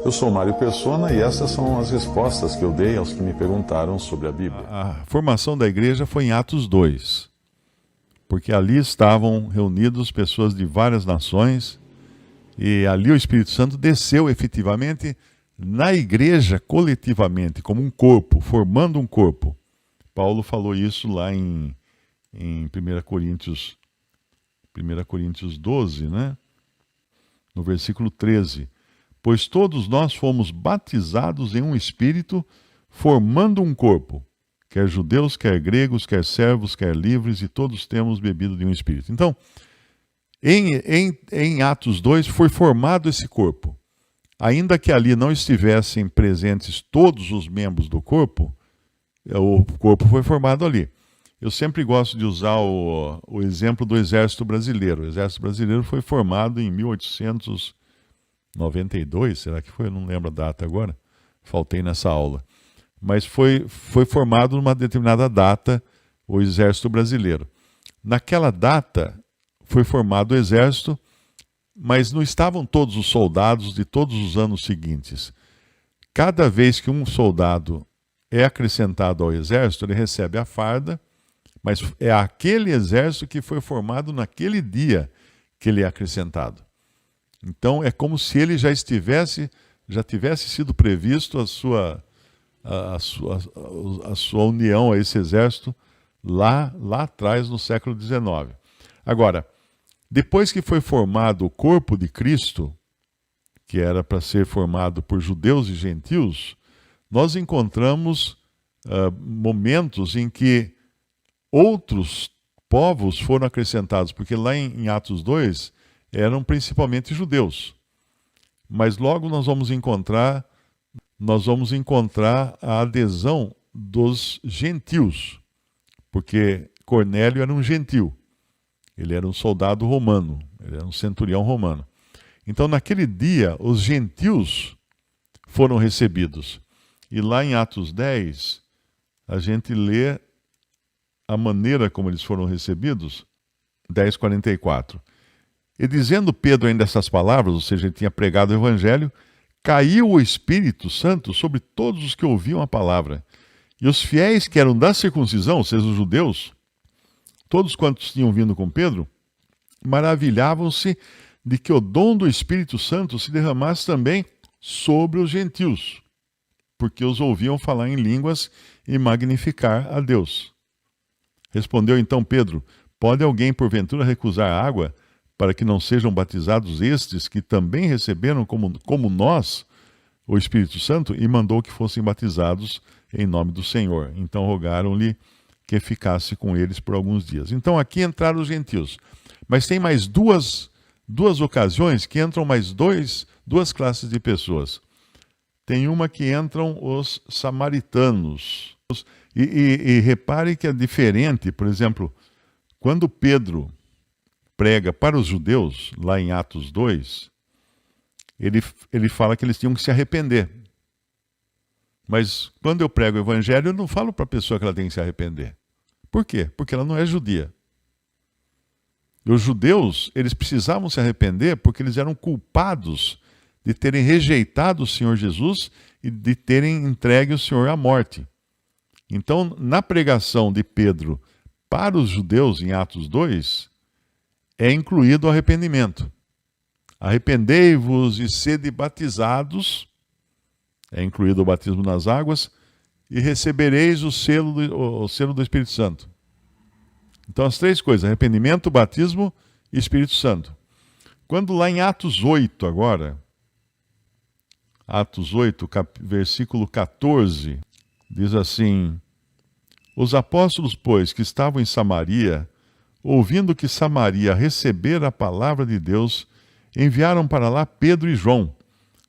Eu sou Mário Persona e essas são as respostas que eu dei aos que me perguntaram sobre a Bíblia. A formação da igreja foi em Atos 2, porque ali estavam reunidos pessoas de várias nações e ali o Espírito Santo desceu efetivamente na igreja coletivamente, como um corpo, formando um corpo. Paulo falou isso lá em 1 Coríntios 12, né? No versículo 13. Pois todos nós fomos batizados em um Espírito, formando um corpo, quer judeus, quer gregos, quer servos, quer livres, e todos temos bebido de um Espírito. Então, em Atos 2 foi formado esse corpo. Ainda que ali não estivessem presentes todos os membros do corpo, o corpo foi formado ali. Eu sempre gosto de usar o exemplo do Exército Brasileiro. O Exército Brasileiro foi formado em 1892, será que foi? Eu não lembro a data agora. Faltei nessa aula. Mas foi formado numa determinada data o Exército Brasileiro. Naquela data foi formado o Exército, mas não estavam todos os soldados de todos os anos seguintes. Cada vez que um soldado é acrescentado ao Exército, ele recebe a farda, mas é aquele Exército que foi formado naquele dia que ele é acrescentado. Então é como se ele já tivesse sido previsto a sua união a esse exército lá atrás, no século XIX. Agora, depois que foi formado o corpo de Cristo, que era para ser formado por judeus e gentios, nós encontramos momentos em que outros povos foram acrescentados, porque lá em Atos 2 eram principalmente judeus. Mas logo nós vamos encontrar a adesão dos gentios, porque Cornélio era um gentil. Ele era um soldado romano, ele era um centurião romano. Então, naquele dia, os gentios foram recebidos. E lá em Atos 10, a gente lê a maneira como eles foram recebidos, 10:44. E dizendo Pedro ainda essas palavras, ou seja, ele tinha pregado o evangelho, caiu o Espírito Santo sobre todos os que ouviam a palavra. E os fiéis que eram da circuncisão, ou seja, os judeus, todos quantos tinham vindo com Pedro, maravilhavam-se de que o dom do Espírito Santo se derramasse também sobre os gentios, porque os ouviam falar em línguas e magnificar a Deus. Respondeu então Pedro: pode alguém porventura recusar a água para que não sejam batizados estes que também receberam como nós o Espírito Santo? E mandou que fossem batizados em nome do Senhor. Então rogaram-lhe que ficasse com eles por alguns dias. Então aqui entraram os gentios. Mas tem mais duas ocasiões que entram mais duas classes de pessoas. Tem uma que entram os samaritanos. E repare que é diferente, por exemplo, quando Pedro prega para os judeus, lá em Atos 2, ele fala que eles tinham que se arrepender. Mas quando eu prego o evangelho, eu não falo para a pessoa que ela tem que se arrepender. Por quê? Porque ela não é judia. E os judeus, eles precisavam se arrepender porque eles eram culpados de terem rejeitado o Senhor Jesus e de terem entregue o Senhor à morte. Então, na pregação de Pedro para os judeus, em Atos 2, é incluído o arrependimento. Arrependei-vos e sede batizados, é incluído o batismo nas águas, e recebereis o selo do Espírito Santo. Então, as três coisas: arrependimento, batismo e Espírito Santo. Quando lá em Atos 8 agora, Atos 8, versículo 14, diz assim: os apóstolos, pois, que estavam em Samaria, ouvindo que Samaria recebera a palavra de Deus, enviaram para lá Pedro e João,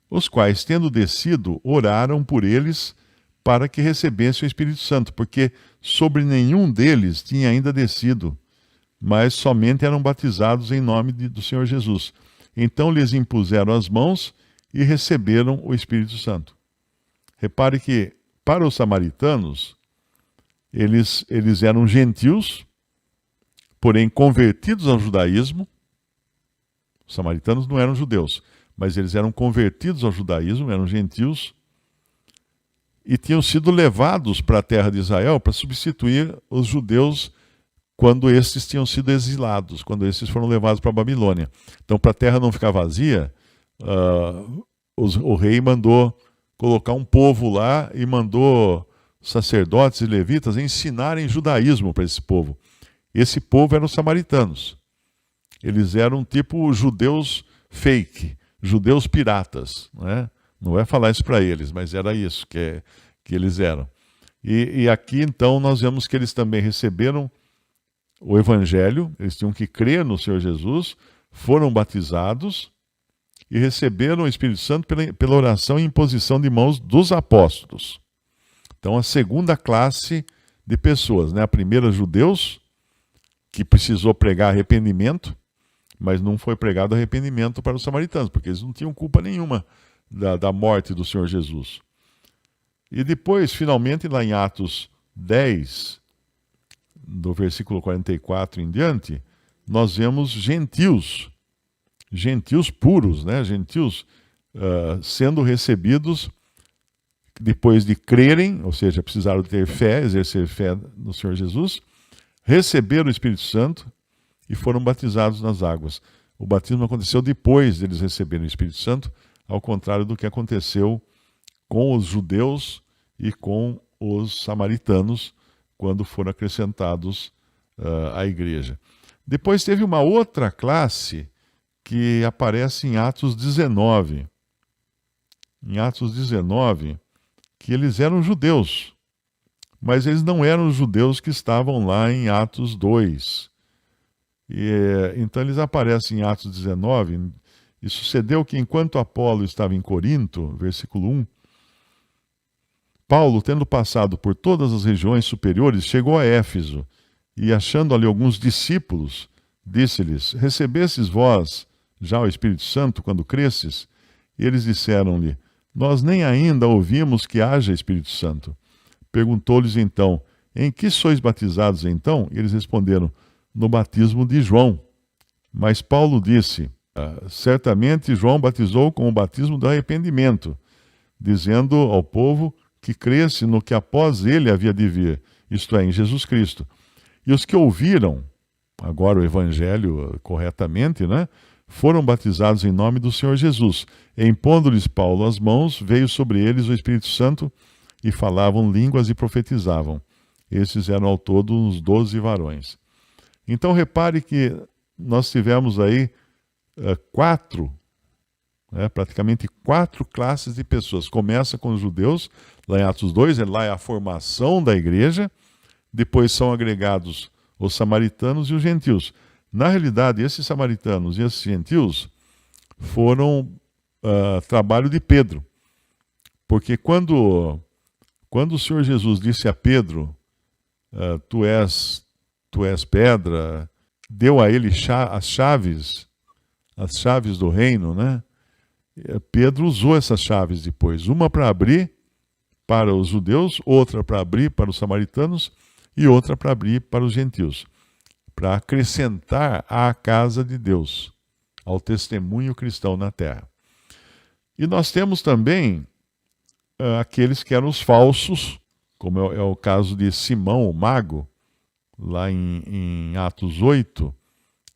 os quais, tendo descido, oraram por eles para que recebessem o Espírito Santo, porque sobre nenhum deles tinha ainda descido, mas somente eram batizados em nome do Senhor Jesus. Então lhes impuseram as mãos e receberam o Espírito Santo. Repare que, para os samaritanos, eles eram gentios, porém convertidos ao judaísmo. Os samaritanos não eram judeus, mas eles eram convertidos ao judaísmo, eram gentios, e tinham sido levados para a terra de Israel para substituir os judeus quando esses tinham sido exilados, quando esses foram levados para a Babilônia. Então, para a terra não ficar vazia, o rei mandou colocar um povo lá e mandou sacerdotes e levitas ensinarem judaísmo para esse povo. Esse povo eram os samaritanos. Eles eram tipo judeus fake, judeus piratas, né? Não é falar isso para eles, mas era isso que eles eram. E aqui, então, nós vemos que eles também receberam o Evangelho, eles tinham que crer no Senhor Jesus, foram batizados e receberam o Espírito Santo pela oração e imposição de mãos dos apóstolos. Então, a segunda classe de pessoas, né? A primeira, judeus, que precisou pregar arrependimento, mas não foi pregado arrependimento para os samaritanos, porque eles não tinham culpa nenhuma da morte do Senhor Jesus. E depois, finalmente, lá em Atos 10, do versículo 44 em diante, nós vemos gentios puros, né? Gentios sendo recebidos depois de crerem, ou seja, precisaram de ter fé, exercer fé no Senhor Jesus, receberam o Espírito Santo e foram batizados nas águas. O batismo aconteceu depois deles receberem o Espírito Santo, ao contrário do que aconteceu com os judeus e com os samaritanos, quando foram acrescentados à igreja. Depois teve uma outra classe que aparece em Atos 19. Em Atos 19, que eles eram judeus, mas eles não eram os judeus que estavam lá em Atos 2. Então eles aparecem em Atos 19, e sucedeu que enquanto Apolo estava em Corinto, versículo 1, Paulo, tendo passado por todas as regiões superiores, chegou a Éfeso, e achando ali alguns discípulos, disse-lhes: recebestes vós já o Espírito Santo quando cresces? E eles disseram-lhe: nós nem ainda ouvimos que haja Espírito Santo. Perguntou-lhes então: em que sois batizados então? E eles responderam: no batismo de João. Mas Paulo disse: certamente João batizou com o batismo do arrependimento, dizendo ao povo que cresce no que após ele havia de vir, isto é, em Jesus Cristo. E os que ouviram agora o Evangelho corretamente, né, foram batizados em nome do Senhor Jesus. E impondo-lhes Paulo as mãos, veio sobre eles o Espírito Santo, e falavam línguas e profetizavam. Esses eram ao todo uns 12 varões. Então repare que nós tivemos aí praticamente quatro classes de pessoas. Começa com os judeus, lá em Atos 2, lá é a formação da igreja, depois são agregados os samaritanos e os gentios. Na realidade, esses samaritanos e esses gentios foram trabalho de Pedro, porque quando o Senhor Jesus disse a Pedro, tu és pedra, deu a ele as chaves do reino, né? Pedro usou essas chaves depois, uma para abrir para os judeus, outra para abrir para os samaritanos e outra para abrir para os gentios, para acrescentar à casa de Deus, ao testemunho cristão na terra. E nós temos também aqueles que eram os falsos, como é o caso de Simão, o mago, lá em Atos 8,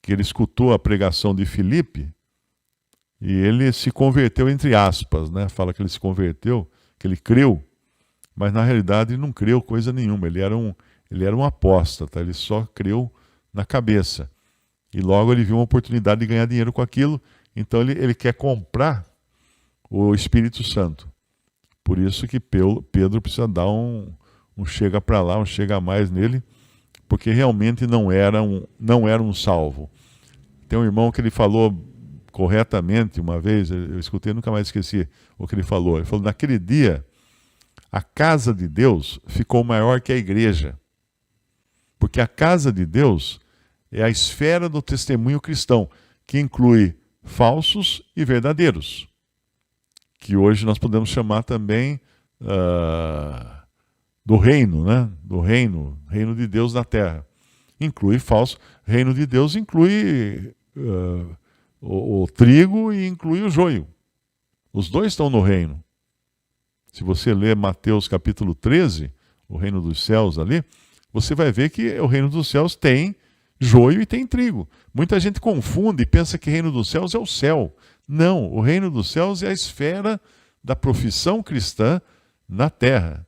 que ele escutou a pregação de Filipe, e ele se converteu, entre aspas, né? Fala que ele se converteu, que ele creu, mas na realidade ele não creu coisa nenhuma, ele era um apóstata, ele só creu na cabeça. E logo ele viu uma oportunidade de ganhar dinheiro com aquilo, então ele quer comprar o Espírito Santo. Por isso que Pedro precisa dar um chega para lá, um chega a mais nele, porque realmente não era um salvo. Tem um irmão que ele falou corretamente uma vez, eu escutei, nunca mais esqueci o que ele falou. Ele falou: naquele dia, a casa de Deus ficou maior que a igreja. Porque a casa de Deus é a esfera do testemunho cristão, que inclui falsos e verdadeiros, que hoje nós podemos chamar também do reino, né? Do reino de Deus na terra. Inclui falso. Reino de Deus inclui o trigo e inclui o joio. Os dois estão no reino. Se você ler Mateus capítulo 13, o reino dos céus ali, você vai ver que o reino dos céus tem joio e tem trigo. Muita gente confunde e pensa que o reino dos céus é o céu. Não, o reino dos céus é a esfera da profissão cristã na terra,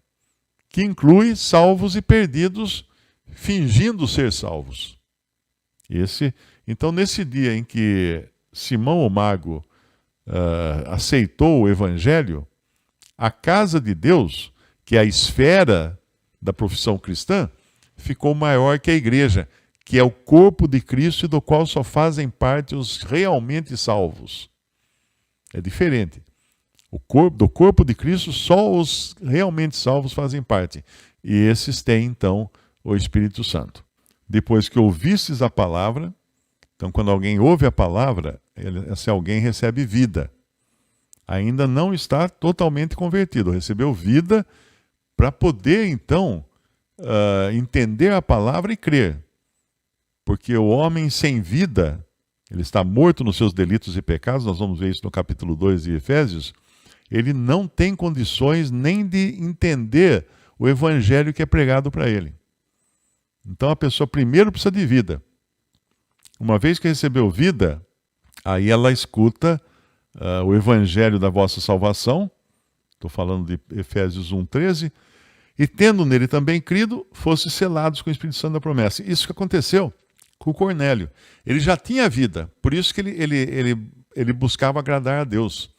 que inclui salvos e perdidos fingindo ser salvos. Então, nesse dia em que Simão o Mago aceitou o evangelho, a casa de Deus, que é a esfera da profissão cristã, ficou maior que a igreja, que é o corpo de Cristo e do qual só fazem parte os realmente salvos. É diferente. Do corpo de Cristo, só os realmente salvos fazem parte. E esses têm, então, o Espírito Santo. Depois que ouvistes a palavra, então quando alguém ouve a palavra, esse alguém recebe vida. Ainda não está totalmente convertido, recebeu vida para poder, então, entender a palavra e crer. Porque o homem sem vida, ele está morto nos seus delitos e pecados, nós vamos ver isso no capítulo 2 de Efésios, ele não tem condições nem de entender o evangelho que é pregado para ele. Então a pessoa primeiro precisa de vida. Uma vez que recebeu vida, aí ela escuta o evangelho da vossa salvação, estou falando de Efésios 1:13, e tendo nele também crido, fosse selados com o Espírito Santo da promessa. Isso que aconteceu com Cornélio. Ele já tinha vida, por isso que ele buscava agradar a Deus.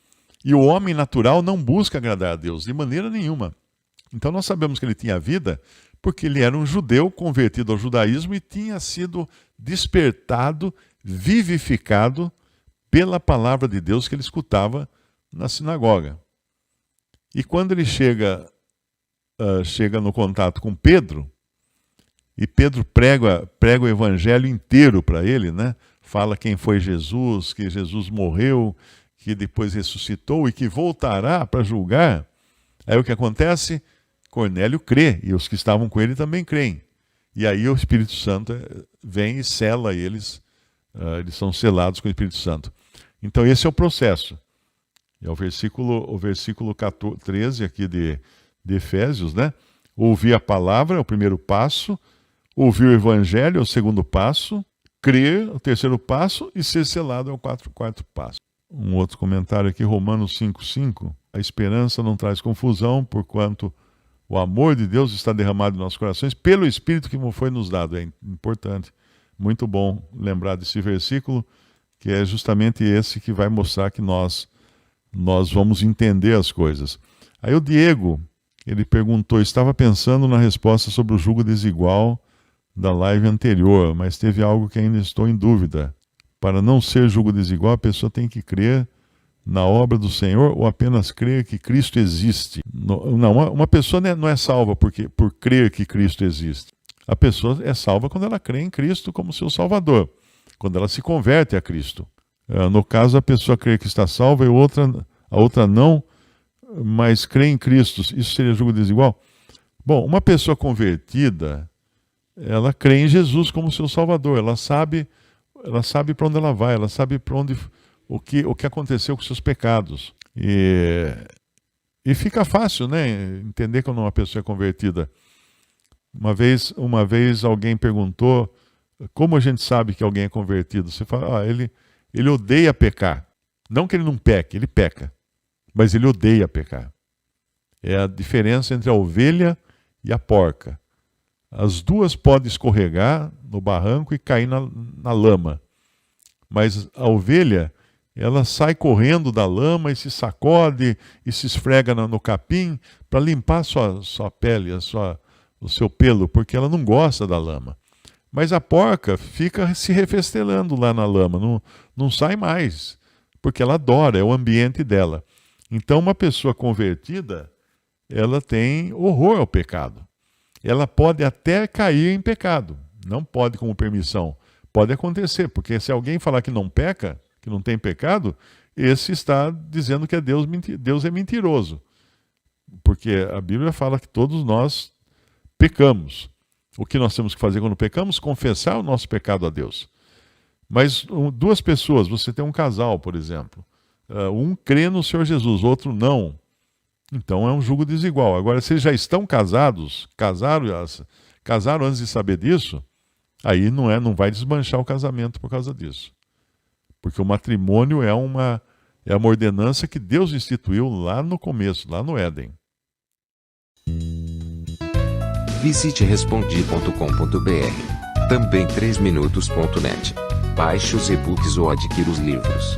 E o homem natural não busca agradar a Deus, de maneira nenhuma. Então nós sabemos que ele tinha vida porque ele era um judeu convertido ao judaísmo e tinha sido despertado, vivificado pela palavra de Deus que ele escutava na sinagoga. E quando ele chega no contato com Pedro, e Pedro prega o evangelho inteiro para ele, né? Fala quem foi Jesus, que Jesus morreu, que depois ressuscitou e que voltará para julgar. Aí o que acontece? Cornélio crê, e os que estavam com ele também creem. E aí o Espírito Santo vem e sela eles, eles são selados com o Espírito Santo. Então esse é o processo. É o versículo 13 aqui de Efésios, né? Ouvir a palavra é o primeiro passo, ouvir o evangelho é o segundo passo, crer é o terceiro passo e ser selado é o quarto passo. Um outro comentário aqui, Romanos 5:5. A esperança não traz confusão, porquanto o amor de Deus está derramado em nossos corações pelo Espírito que foi nos dado. É importante, muito bom lembrar desse versículo, que é justamente esse que vai mostrar que nós vamos entender as coisas. Aí o Diego, ele perguntou, estava pensando na resposta sobre o jugo desigual da live anterior, mas teve algo que ainda estou em dúvida. Para não ser jugo desigual, a pessoa tem que crer na obra do Senhor ou apenas crer que Cristo existe? Não, uma pessoa não é salva por crer que Cristo existe. A pessoa é salva quando ela crê em Cristo como seu Salvador, quando ela se converte a Cristo. No caso, a pessoa crê que está salva e a outra não, mas crê em Cristo. Isso seria jugo desigual? Bom, uma pessoa convertida, ela crê em Jesus como seu Salvador. Ela sabe para onde ela vai, ela sabe para onde o que aconteceu com seus pecados. E fica fácil, né, entender quando uma pessoa é convertida. Uma vez alguém perguntou, como a gente sabe que alguém é convertido? Você fala, ele odeia pecar. Não que ele não peque, ele peca. Mas ele odeia pecar. É a diferença entre a ovelha e a porca. As duas podem escorregar no barranco e cair na lama. Mas a ovelha, ela sai correndo da lama e se sacode e se esfrega no capim para limpar sua pele, o seu pelo, porque ela não gosta da lama. Mas a porca fica se refestelando lá na lama, não sai mais, porque ela adora, é o ambiente dela. Então uma pessoa convertida, ela tem horror ao pecado. Ela pode até cair em pecado, não pode como permissão. Pode acontecer, porque se alguém falar que não peca, que não tem pecado, esse está dizendo que Deus é mentiroso. Porque a Bíblia fala que todos nós pecamos. O que nós temos que fazer quando pecamos? Confessar o nosso pecado a Deus. Mas duas pessoas, você tem um casal, por exemplo, um crê no Senhor Jesus, outro não. Então é um julgo desigual. Agora, se eles já estão casados, casaram antes de saber disso, aí não vai desmanchar o casamento por causa disso. Porque o matrimônio é uma ordenança que Deus instituiu lá no começo, lá no Éden. Visite respondi.com.br. Também 3minutos.net. Baixe os e-books ou adquira os livros.